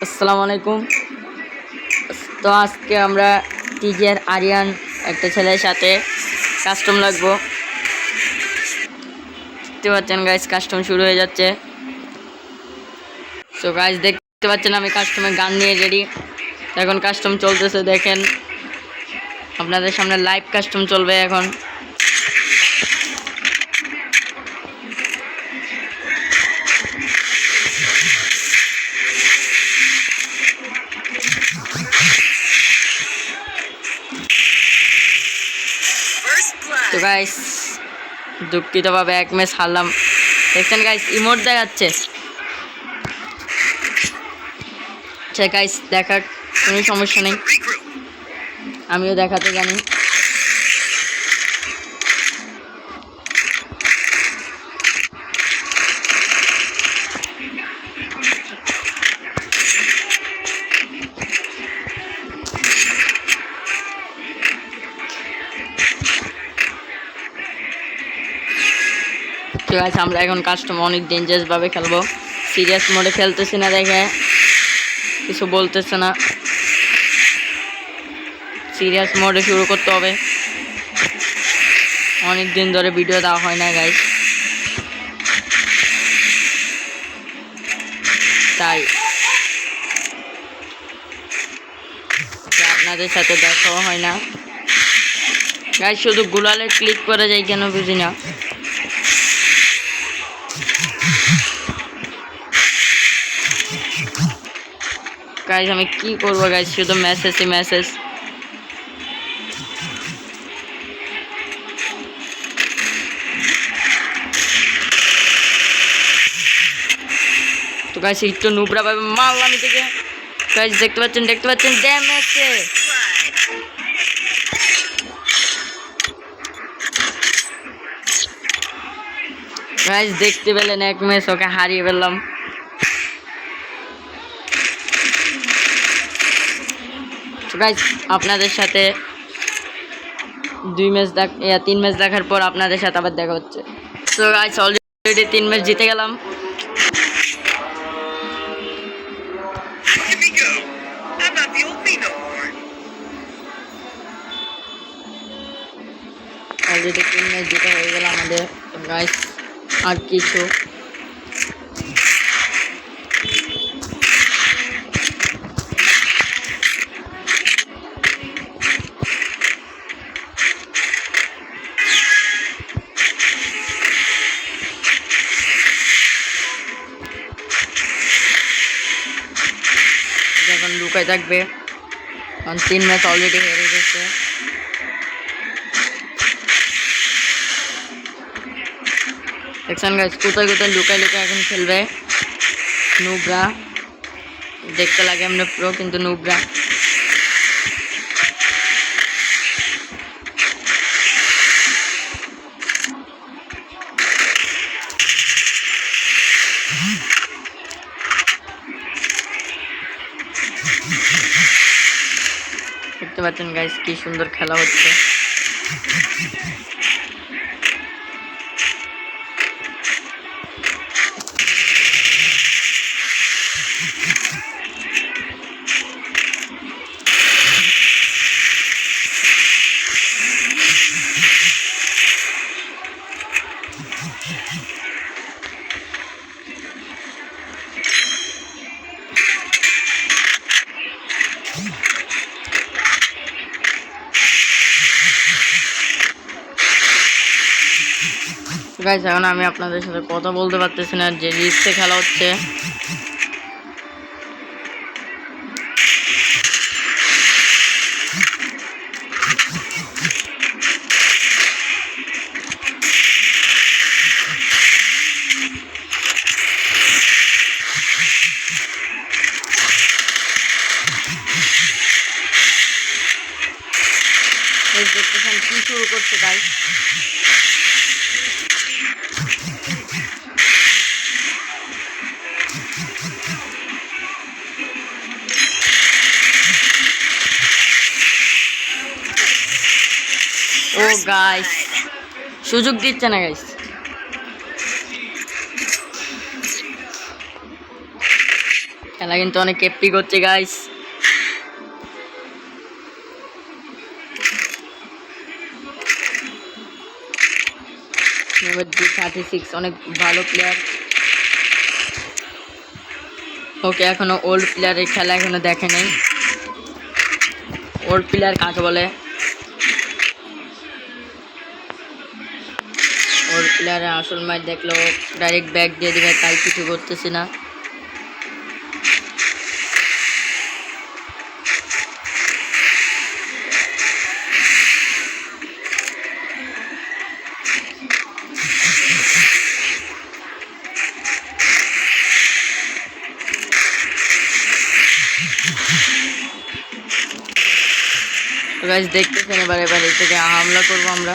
আসসালামু আলাইকুম। তো আজকে আমরা টিজের আরিয়ান একটা ছেলের সাথে কাস্টম লাগবো। দেখতে পাচ্ছেন গাইস, কাস্টম শুরু হয়ে যাচ্ছে। তো গাইস দেখতে পাচ্ছেন আমি কাস্টমের গান নিয়ে রেডি। এখন কাস্টম চলতেছে, দেখেন আপনাদের সামনে লাইভ কাস্টম চলবে এখন। তো গাইস দুঃখিতভাবে এক ম্যাচ হারলাম। দেখছেন গাইস ইমোট দেখাচ্ছে। আচ্ছা গাইস দেখার কোনো সমস্যা নেই, আমিও দেখাতে জানি। ঠিক আছে, আমরা এখন কাস্টম অনেক ডেঞ্জারাস ভাবে খেলবো। সিরিয়াস মোডে খেলতেছি না দেখে কিছু বলতেছে না, সিরিয়াস মোডে শুরু করতে হবে। অনেক দিন ধরে ভিডিও দেওয়া হয় না গাইস, তাই আপনাদের সাথে দেখাও হয় না গাইস। শুধু গুলালে ক্লিক করে যাই কেন বুঝি না। গাইস আমি কি করবো গাইস, শুধু মেসেজই মেসেজ। তো গাইস একটু নুবরা ভাবে মারলাম থেকে। গাইস দেখতে পাচ্ছেন ড্যামেজে। গাইস দেখতে পেলেন এক ম্যাচ ওকে হারিয়ে ফেললাম। তো গাইস আপনাদের সাথে 3 ম্যাচ দেখার পর আপনাদের সাথে আবার দেখা হচ্ছে। তো গাইস অলরেডি 3 ম্যাচ জিতে গেলাম। অলরেডি 3 ম্যাচ জিতে হয়ে গেল আমাদের। গাইস আর কিছু এখন লুকায় থাকবে, কারণ 3 ম্যাচ অলরেডি হেরে গেছে। দেখছেন গাইস কোথায় লুকায় এখন খেলবে নুবরা। দেখতে লাগে আমরা প্রো, কিন্তু নুবরা। দেখতে পাচ্ছেন গাইস কি সুন্দর খেলা হচ্ছে। গাইস এখন আমি আপনাদের সাথে কথা বলতে পারতেছি না, যে রিস্কে খেলা হচ্ছে। দেখতেছেন কি শুরু করছে গাইস। ও গাইস সুযোগ দিচ্ছে না গাইস। খেলা কিন্তু অনেক এপিক হচ্ছে গাইস। নাম্বার 36 অনেক ভালো প্লেয়ার। ওকে এখনো ওল্ড প্লেয়ারের খেলা এখনো দেখে নেই। ওল্ড প্লেয়ার কাকে বলে? ওল্ড প্লেয়ারের আসল ম্যাচ দেখলো ডাইরেক্ট ব্যাক দিয়ে দিবে, তাই কিছু করতেছি না। গাইস দেখতেছেন এবার এই থেকে হামলা করবো আমরা।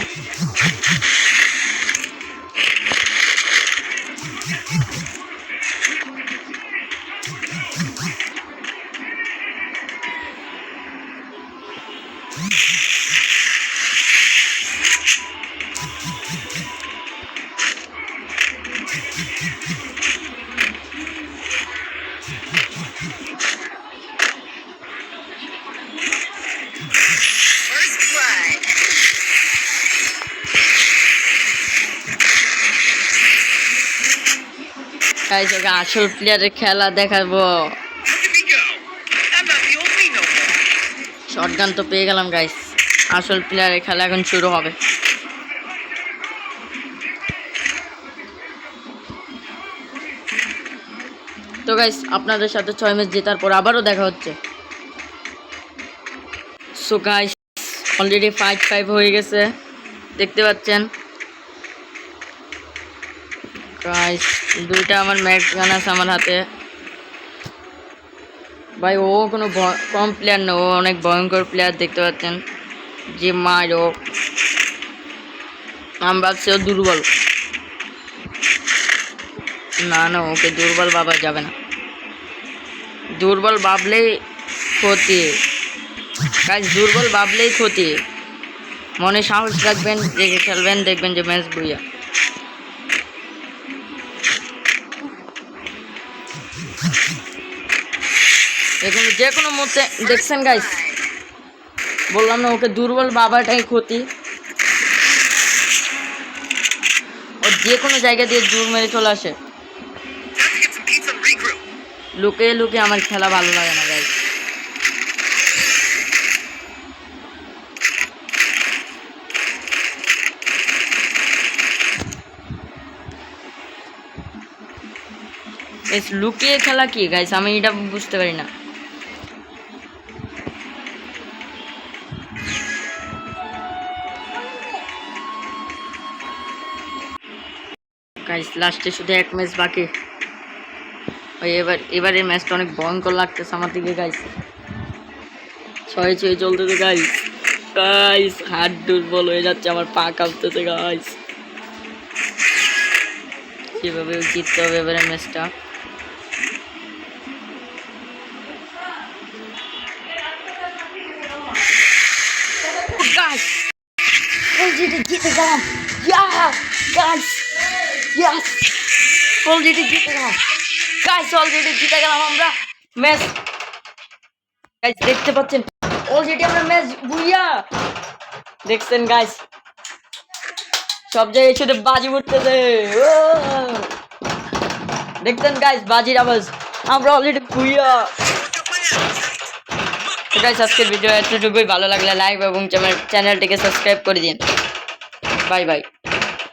গাইস ওকে আসল প্লেয়ারের খেলা দেখাবো। শটগান তো পেয়ে গেলাম গাইস, আসল প্লেয়ারের খেলা এখন শুরু হবে। তো গাইস আপনাদের সাথে 6 ম্যাচ জেতার পর আবারও দেখা হচ্ছে। সো গাইস অলরেডি 5-5 হয়ে গেছে, দেখতে পাচ্ছেন গাইস। দুইটা আমার ম্যাক্স গান আছে আমার হাতে ভাই। ও কোনো কম প্লেয়ার না, ও অনেক ভয়ঙ্কর প্লেয়ার, দেখতে পাচ্ছেন যে মারো। আমি ভাবছি ও দুর্বল, না না ওকে দুর্বল ভাবা যাবে না, দুর্বল ভাবলেই ক্ষতি গাইস, দুর্বল ভাবলেই ক্ষতি। মনে সাহস রাখবেন, দেখে খেলবেন, দেখবেন যে ম্যাচ বুইয়া। এখন যে কোনো মতে দেখছেন গাইস, বললাম না ওকে দুর্বল বাবাটাই ক্ষতি। ও যে কোনো জায়গা দিয়ে জোর মেরে চলে আসে। লুকিয়ে লুকিয়ে আমার খেলা ভালো লাগে না গাইস। লুকিয়ে খেলা কি গাইস, আমি এটা বুঝতে পারি না। গাইস লাস্টে শুধু এক ম্যাচ বাকি। ওই এবারের ম্যাচটা অনেক ভয়ঙ্কর লাগতেছে আমার দিকে গাইস। 6-6 চলতেছে গাইস। গাইস হাত দুর্বল হয়ে যাচ্ছে, আমার পা কাঁপতেছে গাইস। কিভাবে জিততে হবে এবারের ম্যাচটা। জিতে গেলাম, গাইস ইয়েস অলরেডি জিতে গেলাম গাইস, অলরেডি জিতে গেলাম আমরা ম্যাচ। গাইস দেখতে পাচ্ছেন অলরেডি আমরা ম্যাচ বুইয়া। দেখছেন গাইস সব জায়গায় শুধু বাজি উঠতেছে, দেখছেন গাইস বাজির আওয়াজ, আমরা অলরেডি বুইয়া। গাইস আজকের ভিডিও এতটুকুই, ভালো লাগলে লাইক এবং চ্যানেলটিকে সাবস্ক্রাইব করে দিন। Bye bye.